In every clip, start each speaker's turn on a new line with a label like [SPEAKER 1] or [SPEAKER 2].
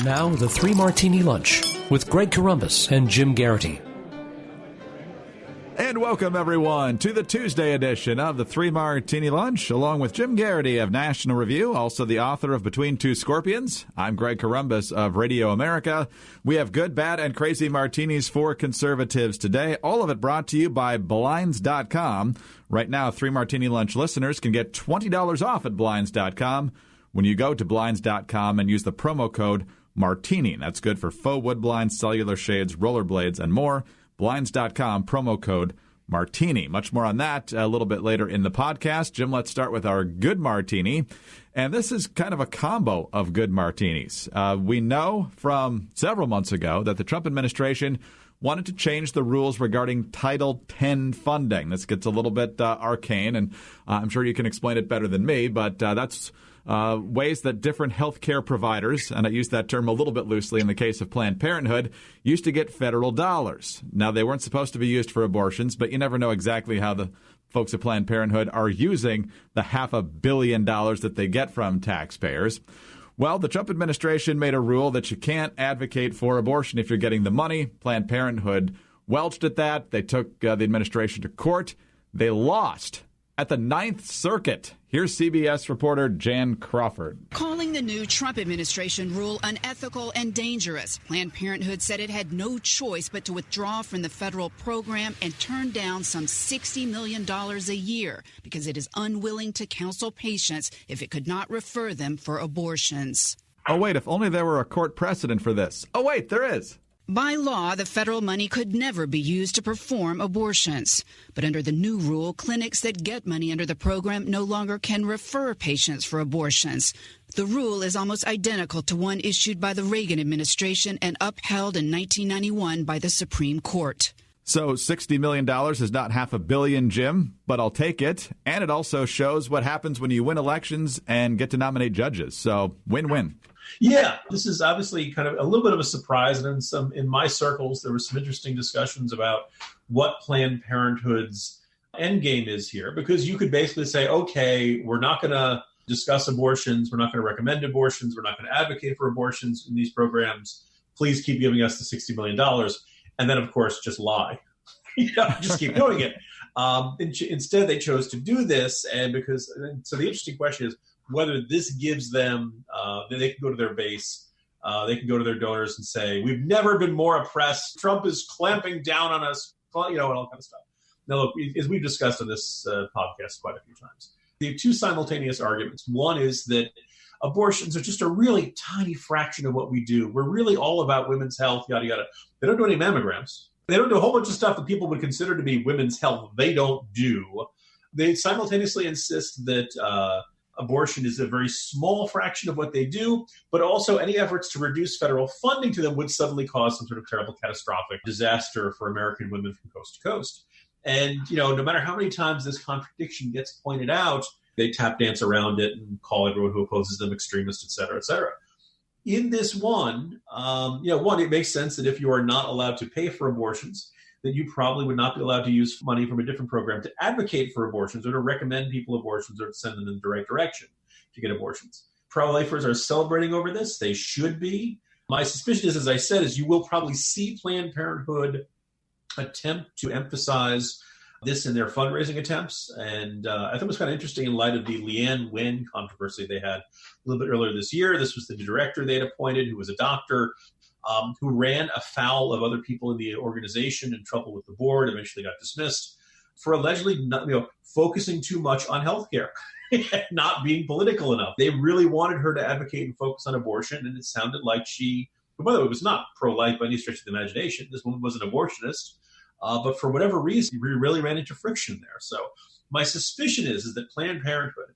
[SPEAKER 1] Now, the Three Martini Lunch with Greg Corombos and Jim Geraghty.
[SPEAKER 2] And welcome, everyone, to the Tuesday edition of the Three Martini Lunch, along with Jim Geraghty of National Review, also the author of Between Two Scorpions. I'm Greg Corombos of Radio America. We have good, bad, and crazy martinis for conservatives today. All of it brought to you by Blinds.com. Right now, Three Martini Lunch listeners can get $20 off at Blinds.com when you go to Blinds.com and use the promo code Martini. That's good for faux wood blinds, cellular shades, rollerblades, and more. Blinds.com, promo code Martini. Much more on that a little bit later in the podcast. Jim, let's start with our good martini. And this is kind of a combo of good martinis. We know from several months ago that the Trump administration wanted to change the rules regarding Title X funding. This gets a little bit arcane, and I'm sure you can explain it better than me, but that's ways that different health care providers, and I use that term a little bit loosely in the case of Planned Parenthood, used to get federal dollars. Now, they weren't supposed to be used for abortions, but you never know exactly how the folks at Planned Parenthood are using the $500 million that they get from taxpayers. Well, the Trump administration made a rule that you can't advocate for abortion if you're getting the money. Planned Parenthood welched at that. They took the administration to court. They lost at the Ninth Circuit. Here's CBS reporter Jan Crawford.
[SPEAKER 3] Calling the new Trump administration rule unethical and dangerous, Planned Parenthood said it had no choice but to withdraw from the federal program and turn down some $60 million a year because it is unwilling to counsel patients if it could not refer them for abortions.
[SPEAKER 2] Oh, wait, if only there were a court precedent for this. Oh, wait, there is.
[SPEAKER 3] By law, the federal money could never be used to perform abortions. But under the new rule, clinics that get money under the program no longer can refer patients for abortions. The rule is almost identical to one issued by the Reagan administration and upheld in 1991 by the Supreme Court.
[SPEAKER 2] So $60 million is not $500 million, Jim, but I'll take it. And it also shows what happens when you win elections and get to nominate judges. So win-win.
[SPEAKER 4] Yeah, this is obviously kind of a little bit of a surprise. And in my circles, there were some interesting discussions about what Planned Parenthood's end game is here, because you could basically say, OK, we're not going to discuss abortions. We're not going to recommend abortions. We're not going to advocate for abortions in these programs. Please keep giving us the $60 million. And then, of course, just lie, just keep doing it. Instead, they chose to do this. So the interesting question is whether this gives them, they can go to their base, they can go to their donors and say, we've never been more oppressed. Trump is clamping down on us, and all kind of stuff. Now, look, as we've discussed on this podcast quite a few times, the two simultaneous arguments. One is that abortions are just a really tiny fraction of what we do. We're really all about women's health, yada, yada. They don't do any mammograms. They don't do a whole bunch of stuff that people would consider to be women's health. They don't do. They simultaneously insist that abortion is a very small fraction of what they do, but also any efforts to reduce federal funding to them would suddenly cause some sort of terrible catastrophic disaster for American women from coast to coast. And, no matter how many times this contradiction gets pointed out, they tap dance around it and call everyone who opposes them extremist, et cetera, et cetera. In this one, it makes sense that if you are not allowed to pay for abortions, that you probably would not be allowed to use money from a different program to advocate for abortions or to recommend people abortions or to send them in the right direction to get abortions. Pro-lifers are celebrating over this. They should be. My suspicion is, as I said, is you will probably see Planned Parenthood attempt to emphasize this in their fundraising attempts. And I thought it was kind of interesting in light of the Leanne Wen controversy they had a little bit earlier this year. This was the director they had appointed, who was a doctor, who ran afoul of other people in the organization, in trouble with the board, eventually got dismissed for allegedly not, focusing too much on healthcare, not being political enough. They really wanted her to advocate and focus on abortion, and it sounded like she, by the way, was not pro-life by any stretch of the imagination. This woman was an abortionist, but for whatever reason, we really ran into friction there. So my suspicion is that Planned Parenthood,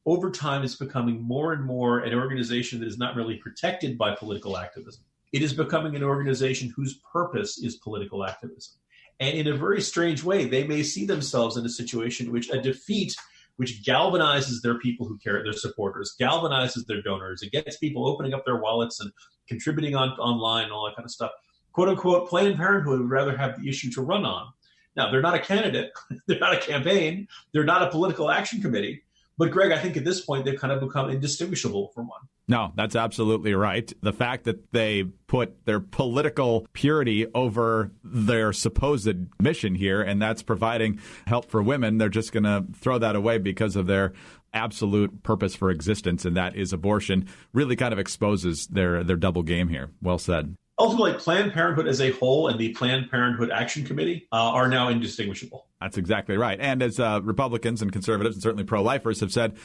[SPEAKER 4] over time, is becoming more and more an organization that is not really protected by political activism. It is becoming an organization whose purpose is political activism. And in a very strange way, they may see themselves in a situation in which a defeat, which galvanizes their people who care, their supporters, galvanizes their donors, it gets people opening up their wallets and contributing online and all that kind of stuff. Quote unquote, Planned Parenthood would rather have the issue to run on. Now, they're not a candidate. They're not a campaign. They're not a political action committee. But Greg, I think at this point, they've kind of become indistinguishable from one.
[SPEAKER 2] No, that's absolutely right. The fact that they put their political purity over their supposed mission here, and that's providing help for women, they're just going to throw that away because of their absolute purpose for existence, and that is abortion, really kind of exposes their double game here. Well said.
[SPEAKER 4] Ultimately, Planned Parenthood as a whole and the Planned Parenthood Action Committee are now indistinguishable.
[SPEAKER 2] That's exactly right. And as Republicans and conservatives and certainly pro-lifers have said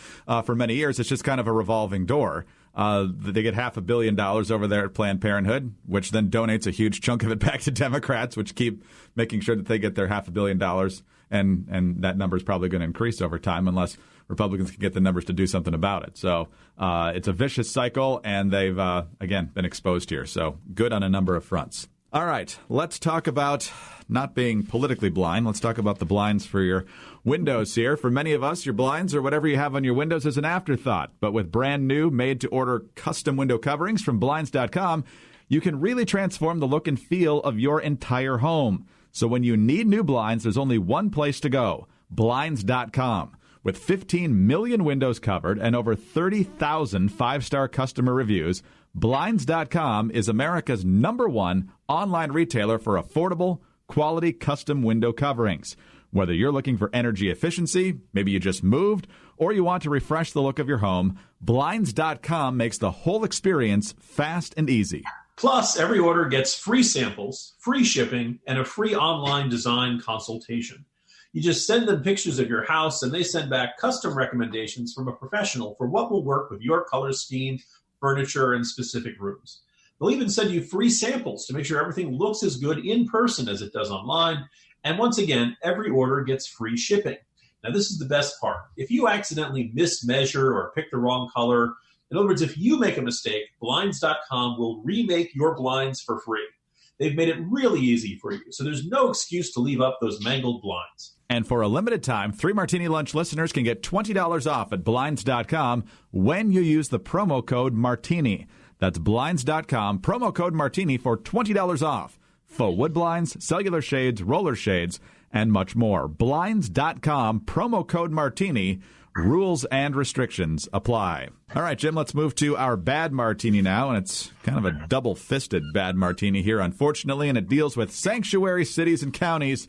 [SPEAKER 2] for many years, it's just kind of a revolving door. They get $500 million over there at Planned Parenthood, which then donates a huge chunk of it back to Democrats, which keep making sure that they get their $500 million. And that number is probably going to increase over time unless Republicans can get the numbers to do something about it. So it's a vicious cycle, and they've, again, been exposed here. So good on a number of fronts. All right, let's talk about not being politically blind. Let's talk about the blinds for your windows here. For many of us, your blinds or whatever you have on your windows is an afterthought. But with brand new, made-to-order custom window coverings from Blinds.com, you can really transform the look and feel of your entire home. So when you need new blinds, there's only one place to go, Blinds.com. With 15 million windows covered and over 30,000 five-star customer reviews, Blinds.com is America's #1 online retailer for affordable, quality custom window coverings. Whether you're looking for energy efficiency, maybe you just moved, or you want to refresh the look of your home, Blinds.com makes the whole experience fast and easy.
[SPEAKER 4] Plus, every order gets free samples, free shipping, and a free online design consultation. You just send them pictures of your house, and they send back custom recommendations from a professional for what will work with your color scheme, furniture, and specific rooms. They'll even send you free samples to make sure everything looks as good in person as it does online. And once again, every order gets free shipping. Now, this is the best part. If you accidentally mismeasure or pick the wrong color, in other words, if you make a mistake, Blinds.com will remake your blinds for free. They've made it really easy for you, so there's no excuse to leave up those mangled blinds.
[SPEAKER 2] And for a limited time, 3 Martini Lunch listeners can get $20 off at Blinds.com when you use the promo code Martini. That's Blinds.com, promo code Martini for $20 off. Faux wood blinds, cellular shades, roller shades, and much more. Blinds.com, promo code Martini. Rules and restrictions apply. All right, Jim, let's move to our bad martini now, and it's kind of a double-fisted bad martini here, unfortunately, and it deals with sanctuary cities and counties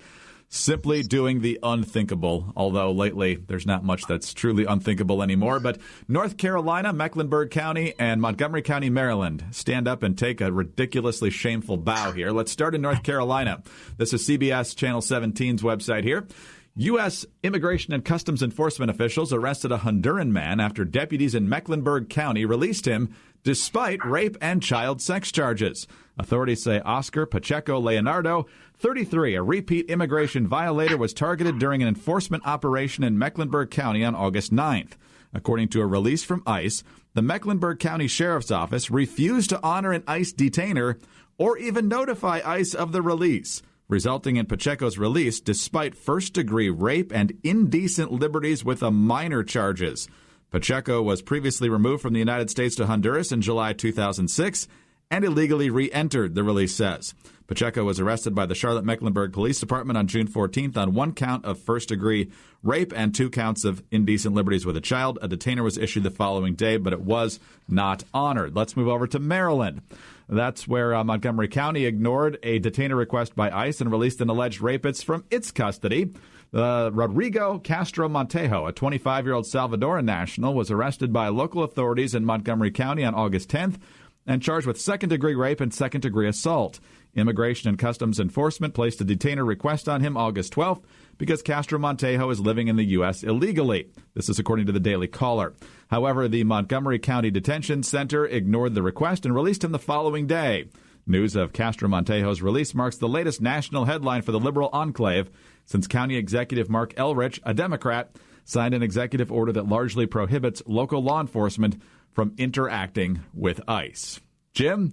[SPEAKER 2] simply doing the unthinkable, although lately there's not much that's truly unthinkable anymore. But North Carolina, Mecklenburg County, and Montgomery County, Maryland stand up and take a ridiculously shameful bow here. Let's start in North Carolina. This is CBS Channel 17's website here. U.S. Immigration and Customs Enforcement officials arrested a Honduran man after deputies in Mecklenburg County released him despite rape and child sex charges. Authorities say Oscar Pacheco Leonardo, 33, a repeat immigration violator, was targeted during an enforcement operation in Mecklenburg County on August 9th. According to a release from ICE, the Mecklenburg County Sheriff's Office refused to honor an ICE detainer or even notify ICE of the release, resulting in Pacheco's release despite first-degree rape and indecent liberties with a minor charges. Pacheco was previously removed from the United States to Honduras in July 2006 and illegally re-entered, the release says. Pacheco was arrested by the Charlotte-Mecklenburg Police Department on June 14th on 1 count of first-degree rape and 2 counts of indecent liberties with a child. A detainer was issued the following day, but it was not honored. Let's move over to Maryland. That's where Montgomery County ignored a detainer request by ICE and released an alleged rapist from its custody. Rodrigo Castro Montejo, a 25-year-old Salvadoran national, was arrested by local authorities in Montgomery County on August 10th and charged with second-degree rape and second-degree assault. Immigration and Customs Enforcement placed a detainer request on him August 12th because Castro Montejo is living in the U.S. illegally. This is according to the Daily Caller. However, the Montgomery County Detention Center ignored the request and released him the following day. News of Castro Montejo's release marks the latest national headline for the liberal enclave since County Executive Mark Elrich, a Democrat, signed an executive order that largely prohibits local law enforcement from interacting with ICE. Jim,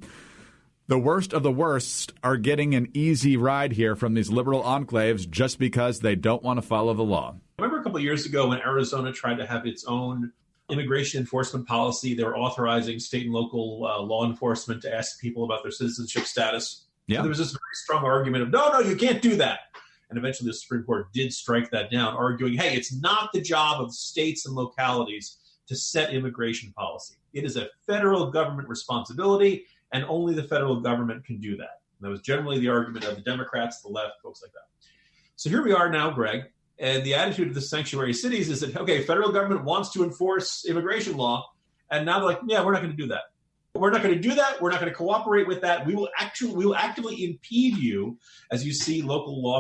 [SPEAKER 2] the worst of the worst are getting an easy ride here from these liberal enclaves just because they don't want to follow the law.
[SPEAKER 4] Remember a couple of years ago when Arizona tried to have its own immigration enforcement policy? They were authorizing state and local law enforcement to ask people about their citizenship status.
[SPEAKER 2] Yeah.
[SPEAKER 4] So there was this very strong argument of, no, you can't do that. And eventually the Supreme Court did strike that down, arguing, hey, it's not the job of states and localities to set immigration policy. It is a federal government responsibility, and only the federal government can do that. And that was generally the argument of the Democrats, the left, folks like that. So here we are now, Greg, and the attitude of the sanctuary cities is that, okay, federal government wants to enforce immigration law, and now they're like, yeah, we're not going to do that. We're not going to do that. We're not going to cooperate with that. We will actively impede you, as you see local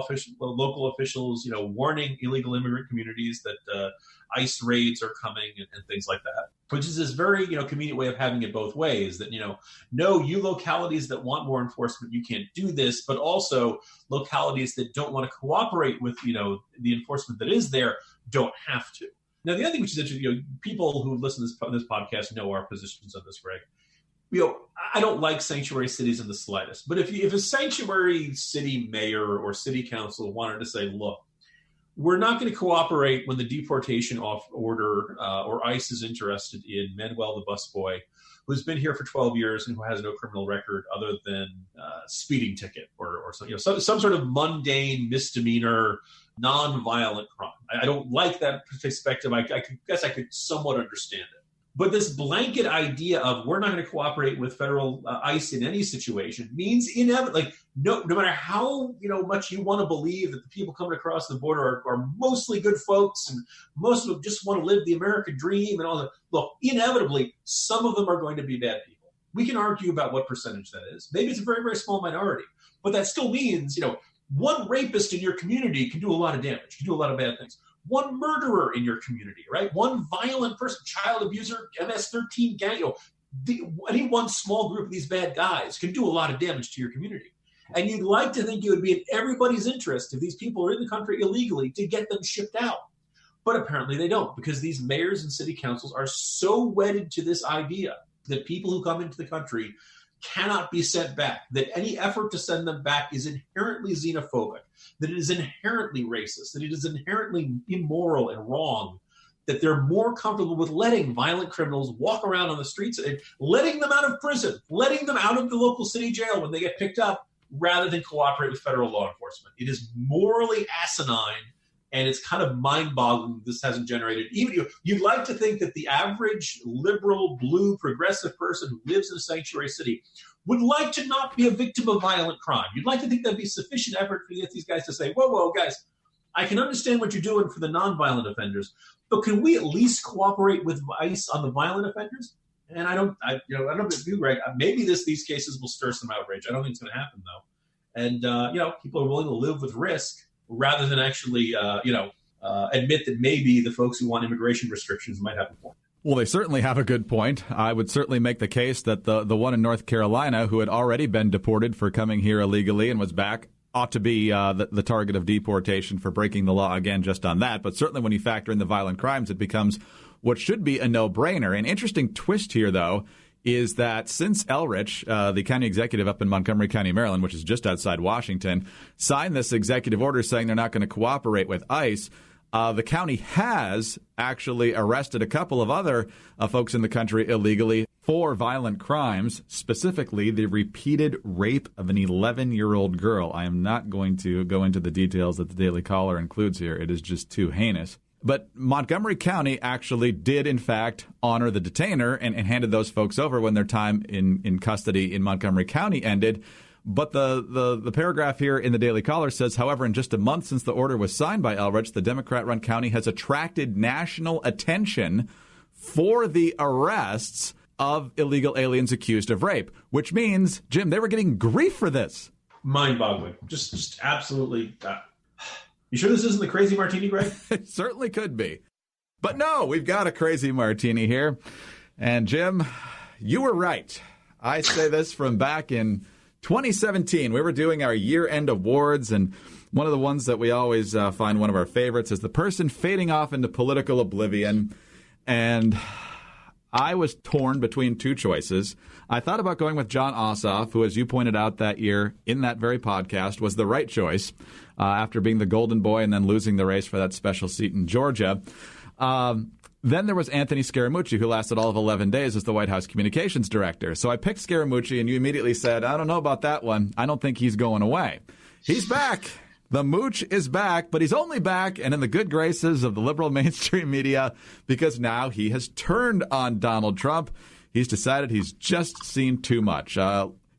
[SPEAKER 4] officials, warning illegal immigrant communities that ICE raids are coming and things like that. Which is this very, convenient way of having it both ways. That no, you localities that want more enforcement, you can't do this. But also localities that don't want to cooperate with the enforcement that is there don't have to. Now the other thing which is interesting, people who listen to this podcast know our positions on this, Greg. I don't like sanctuary cities in the slightest. But if a sanctuary city mayor or city council wanted to say, look, we're not going to cooperate when the deportation order or ICE is interested in Manuel the busboy, who's been here for 12 years and who has no criminal record other than speeding ticket or some sort of mundane misdemeanor, non-violent crime. I don't like that perspective. I guess I could somewhat understand it. But this blanket idea of we're not going to cooperate with federal ICE in any situation means inevitably, no matter how much you want to believe that the people coming across the border are mostly good folks and most of them just want to live the American dream and all that. Look, inevitably, some of them are going to be bad people. We can argue about what percentage that is. Maybe it's a very, very small minority, but that still means one rapist in your community can do a lot of damage, can do a lot of bad things. One murderer in your community, right? One violent person, child abuser, MS-13 gang, any one small group of these bad guys can do a lot of damage to your community. And you'd like to think it would be in everybody's interest if these people are in the country illegally to get them shipped out. But apparently they don't, because these mayors and city councils are so wedded to this idea that people who come into the country cannot be sent back, that any effort to send them back is inherently xenophobic, that it is inherently racist, that it is inherently immoral and wrong, that they're more comfortable with letting violent criminals walk around on the streets, and letting them out of prison, letting them out of the local city jail when they get picked up, rather than cooperate with federal law enforcement. It is morally asinine, and it's kind of mind-boggling this hasn't generated. Even you'd like to think that the average liberal, blue, progressive person who lives in a sanctuary city would like to not be a victim of violent crime. You'd like to think there'd be sufficient effort to get these guys to say, whoa, guys, I can understand what you're doing for the nonviolent offenders, but can we at least cooperate with ICE on the violent offenders? And I don't know if you, Greg. Maybe these cases will stir some outrage. I don't think it's going to happen though. And people are willing to live with risk rather than actually, admit that maybe the folks who want immigration restrictions might have a point.
[SPEAKER 2] Well, they certainly have a good point. I would certainly make the case that the one in North Carolina who had already been deported for coming here illegally and was back ought to be the target of deportation for breaking the law again just on that. But certainly when you factor in the violent crimes, it becomes what should be a no-brainer. An interesting twist here, though, is that since Elrich, the county executive up in Montgomery County, Maryland, which is just outside Washington, signed this executive order saying they're not going to cooperate with ICE, the county has actually arrested a couple of other folks in the country illegally for violent crimes, specifically the repeated rape of an 11-year-old girl. I am not going to go into the details that the Daily Caller includes here. It is just too heinous. But Montgomery County actually did, in fact, honor the detainer and handed those folks over when their time in custody in Montgomery County ended. But the paragraph here in the Daily Caller says, however, in just a month since the order was signed by Elrich, the Democrat-run county has attracted national attention for the arrests of illegal aliens accused of rape, which means, Jim, they were getting grief for this.
[SPEAKER 4] Mind-boggling. Just absolutely. You sure this isn't the crazy martini, Greg?
[SPEAKER 2] It certainly could be. But no, we've got a crazy martini here. And Jim, you were right. I say this from back in 2017. We were doing our year-end awards, and one of the ones that we always find one of our favorites is the person fading off into political oblivion. And I was torn between two choices. I thought about going with John Ossoff, who, as you pointed out that year in that very podcast, was the right choice after being the golden boy and then losing the race for that special seat in Georgia. Then there was Anthony Scaramucci, who lasted all of 11 days as the White House communications director. So I picked Scaramucci, and you immediately said, I don't know about that one. I don't think he's going away. He's back. The Mooch is back, but he's only back and in the good graces of the liberal mainstream media because now he has turned on Donald Trump. he's decided he's just seen too much.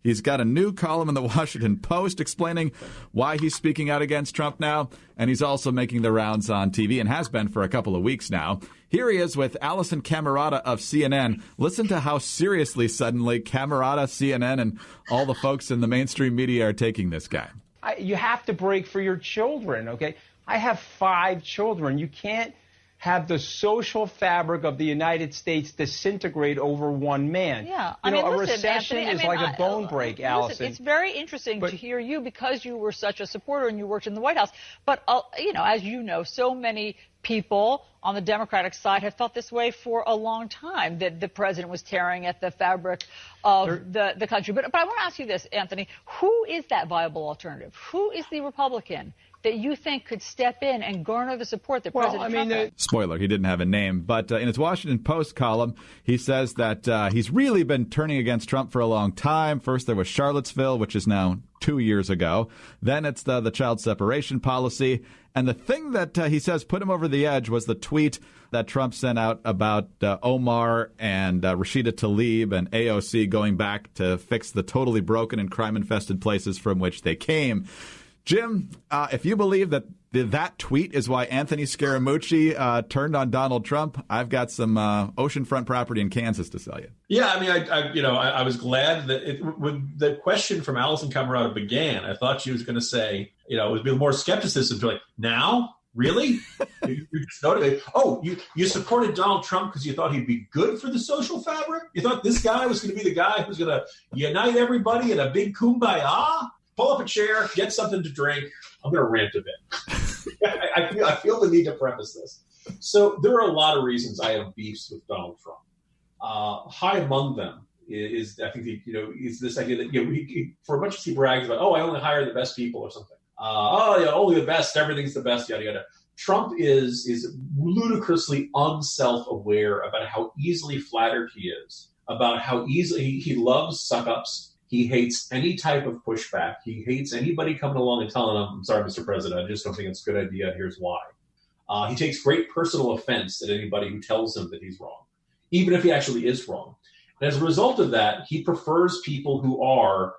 [SPEAKER 2] He's got a new column in the Washington Post explaining why he's speaking out against Trump now, and he's also making the rounds on TV and has been for a couple of weeks now. Here he is with Allison Camerata of CNN. Listen to how seriously suddenly Camerata, CNN, and all the folks in the mainstream media are taking this guy.
[SPEAKER 5] You have to break for your children, okay? I have 5 children. You can't have the social fabric of the United States disintegrate over one man.
[SPEAKER 6] Yeah,
[SPEAKER 5] a
[SPEAKER 6] listen,
[SPEAKER 5] recession
[SPEAKER 6] Anthony,
[SPEAKER 5] is like a bone break, Allison.
[SPEAKER 6] It's very interesting to hear you because you were such a supporter and you worked in the White House. But, as you know, so many people on the Democratic side have felt this way for a long time, that the president was tearing at the fabric of the country. But I want to ask you this, Anthony. Who is that viable alternative? Who is the Republican that you think could step in and garner the support that President Trump had?
[SPEAKER 2] Spoiler, he didn't have a name, but in his Washington Post column, he says that he's really been turning against Trump for a long time. First, there was Charlottesville, which is now 2 years ago. Then it's the child separation policy. And the thing that he says put him over the edge was the tweet that Trump sent out about Omar and Rashida Tlaib and AOC going back to fix the totally broken and crime-infested places from which they came. Jim, if you believe that that tweet is why Anthony Scaramucci turned on Donald Trump, I've got some oceanfront property in Kansas to sell you.
[SPEAKER 4] Yeah, I mean, I was glad that when the question from Allison Camerata began, I thought she was going to say, it would be more skepticism to like, now? Really? you just noted, you supported Donald Trump because you thought he'd be good for the social fabric? You thought this guy was going to be the guy who's going to unite everybody in a big kumbaya? Pull up a chair, get something to drink. I'm going to rant a bit. I feel the need to preface this. So there are a lot of reasons I have beefs with Donald Trump. High among them is I think, is this idea that, for a bunch of people brags about, I only hire the best people or something. Only the best, everything's the best, yada, yada. Trump is ludicrously unself-aware about how easily flattered he is, about how easily he loves suck-ups. He hates any type of pushback. He hates anybody coming along and telling him, I'm sorry, Mr. President, I just don't think it's a good idea. Here's why. He takes great personal offense at anybody who tells him that he's wrong, even if he actually is wrong. And as a result of that, he prefers people who are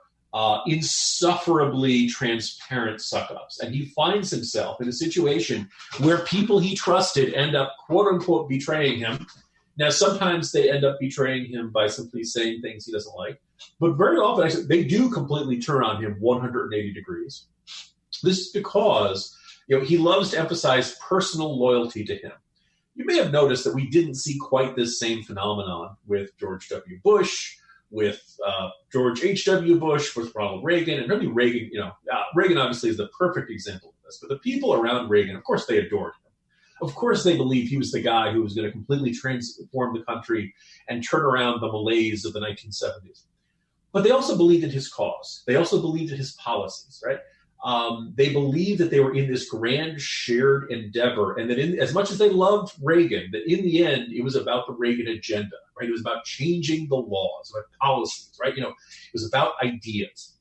[SPEAKER 4] insufferably transparent suck-ups. And he finds himself in a situation where people he trusted end up, quote unquote, betraying him. Now, sometimes they end up betraying him by simply saying things he doesn't like. But very often, actually, they do completely turn on him 180 degrees. This is because he loves to emphasize personal loyalty to him. You may have noticed that we didn't see quite this same phenomenon with George W. Bush, with George H.W. Bush, with Ronald Reagan. And really Reagan, Reagan obviously is the perfect example of this. But the people around Reagan, of course, they adored him. Of course, they believed he was the guy who was going to completely transform the country and turn around the malaise of the 1970s. But they also believed in his cause. They also believed in his policies, right? They believed that they were in this grand shared endeavor, and that as much as they loved Reagan, that in the end, it was about the Reagan agenda, right? It was about changing the laws, about policies, right? It was about ideas.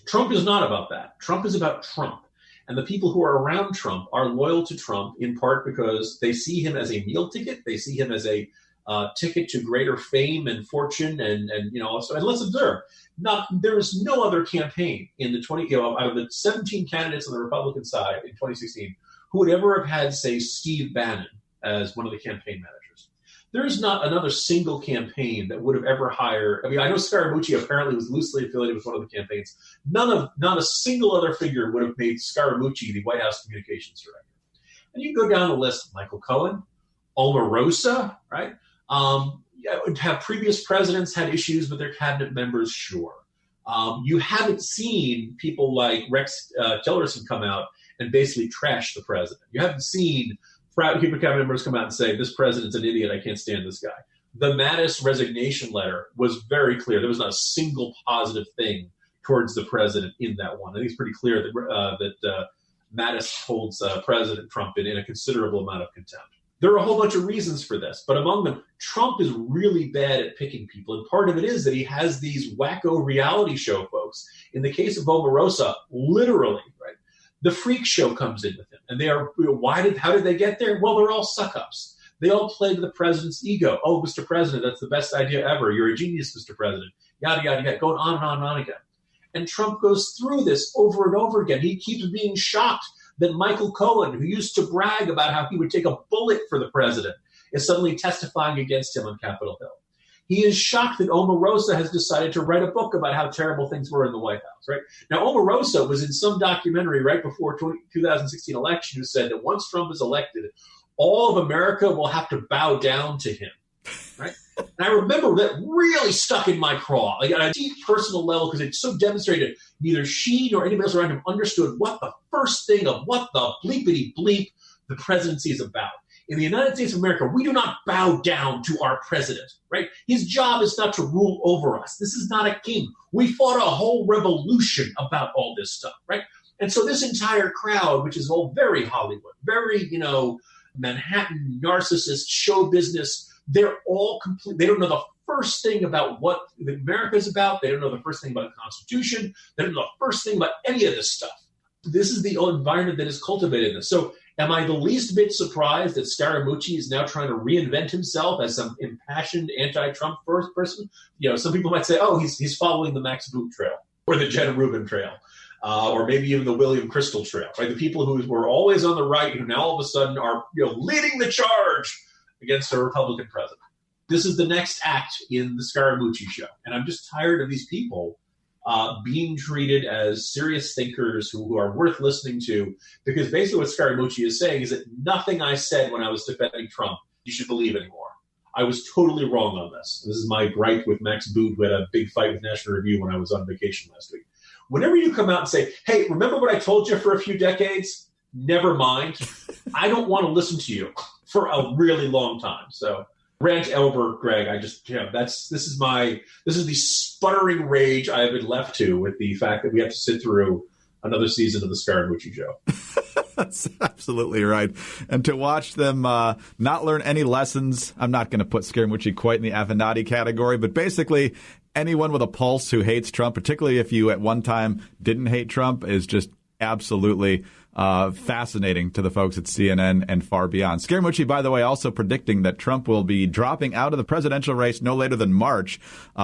[SPEAKER 4] Trump is not about that. Trump is about Trump. And the people who are around Trump are loyal to Trump in part because they see him as a meal ticket. They see him as a ticket to greater fame and fortune. And let's observe, there is no other campaign in the out of the 17 candidates on the Republican side in 2016 who would ever have had, say, Steve Bannon as one of the campaign managers. There is not another single campaign that would have ever hired. I mean, I know Scaramucci apparently was loosely affiliated with one of the campaigns. Not a single other figure would have made Scaramucci the White House communications director. And you go down the list: Michael Cohen, Omarosa, right? Have previous presidents had issues with their cabinet members? Sure. You haven't seen people like Rex Tillerson come out and basically trash the president. You haven't seen cabinet members come out and say, this president's an idiot, I can't stand this guy. The Mattis resignation letter was very clear. There was not a single positive thing towards the president in that one. I think it's pretty clear that Mattis holds President Trump in a considerable amount of contempt. There are a whole bunch of reasons for this, but among them, Trump is really bad at picking people. And part of it is that he has these wacko reality show folks. In the case of Omarosa, literally, right? The freak show comes in with him. And they are, how did they get there? Well, they're all suck-ups. They all play to the president's ego. Oh, Mr. President, that's the best idea ever. You're a genius, Mr. President. Yada, yada, yada, going on and on and on again. And Trump goes through this over and over again. He keeps being shocked that Michael Cohen, who used to brag about how he would take a bullet for the president, is suddenly testifying against him on Capitol Hill. He is shocked that Omarosa has decided to write a book about how terrible things were in the White House, right? Now, Omarosa was in some documentary right before 2016 election who said that once Trump is elected, all of America will have to bow down to him, right? And I remember that really stuck in my craw, like on a deep personal level, because it so demonstrated neither she nor anybody else around him understood what the first thing of what the bleepity bleep the presidency is about. In the United States of America, we do not bow down to our president, right? His job is not to rule over us. This is not a king. We fought a whole revolution about all this stuff, right? And so this entire crowd, which is all very Hollywood, very, Manhattan narcissist show business, they're all complete. They don't know the first thing about what America is about. They don't know the first thing about the Constitution. They don't know the first thing about any of this stuff. This is the environment that has cultivated this. So am I the least bit surprised that Scaramucci is now trying to reinvent himself as some impassioned anti-Trump first person? Some people might say, oh, he's following the Max Boot trail or the Jenna Rubin trail. Or maybe even the William Crystal trail, right? The people who were always on the right who now all of a sudden are leading the charge against a Republican president. This is the next act in the Scaramucci show. And I'm just tired of these people being treated as serious thinkers who are worth listening to, because basically what Scaramucci is saying is that nothing I said when I was defending Trump you should believe anymore. I was totally wrong on this. This is my gripe with Max Boot, who had a big fight with National Review when I was on vacation last week. Whenever you come out and say, hey, remember what I told you for a few decades? Never mind. I don't want to listen to you for a really long time. So rant over, Greg. This is the sputtering rage I have been left to with the fact that we have to sit through another season of the Scaramucci show.
[SPEAKER 2] That's absolutely right. And to watch them not learn any lessons, I'm not going to put Scaramucci quite in the Avenatti category, but basically anyone with a pulse who hates Trump, particularly if you at one time didn't hate Trump, is just absolutely fascinating to the folks at CNN and far beyond. Scaramucci, by the way, also predicting that Trump will be dropping out of the presidential race no later than March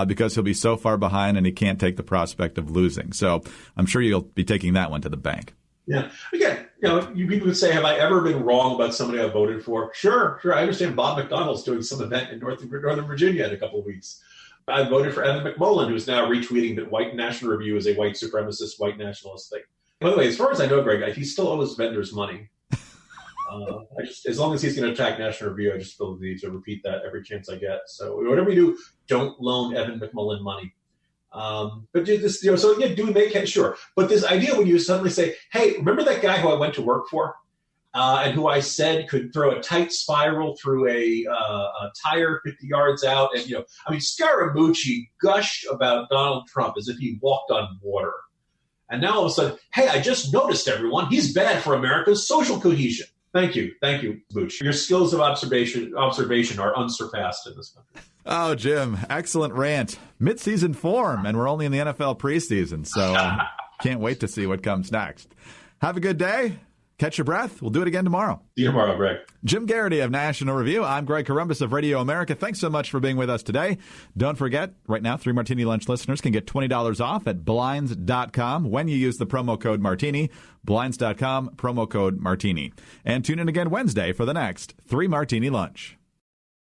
[SPEAKER 2] because he'll be so far behind and he can't take the prospect of losing. So I'm sure you'll be taking that one to the bank.
[SPEAKER 4] Yeah. Again, you people would say, have I ever been wrong about somebody I voted for? Sure. I understand Bob McDonnell's doing some event in Northern Virginia in a couple of weeks. I voted for Evan McMullen, who's now retweeting that white National Review is a white supremacist, white nationalist thing. By the way, as far as I know, Greg, he still owes vendors money. As long as he's going to attack National Review, I just feel the need to repeat that every chance I get. So whatever you do, don't loan Evan McMullen money. But do this, do we make it? Sure. But this idea when you suddenly say, hey, remember that guy who I went to work for? And who I said could throw a tight spiral through a tire 50 yards out. And, Scaramucci gushed about Donald Trump as if he walked on water. And now all of a sudden, hey, I just noticed, everyone, he's bad for America's social cohesion. Thank you, Mooch. Your skills of observation are unsurpassed in this country.
[SPEAKER 2] Oh, Jim, excellent rant. Mid-season form, and we're only in the NFL preseason, so can't wait to see what comes next. Have a good day. Catch your breath. We'll do it again tomorrow.
[SPEAKER 4] See you tomorrow, Greg.
[SPEAKER 2] Jim Geraghty of National Review. I'm Greg Corombos of Radio America. Thanks so much for being with us today. Don't forget, right now, 3 Martini Lunch listeners can get $20 off at Blinds.com when you use the promo code Martini. Blinds.com, promo code Martini. And tune in again Wednesday for the next 3 Martini Lunch.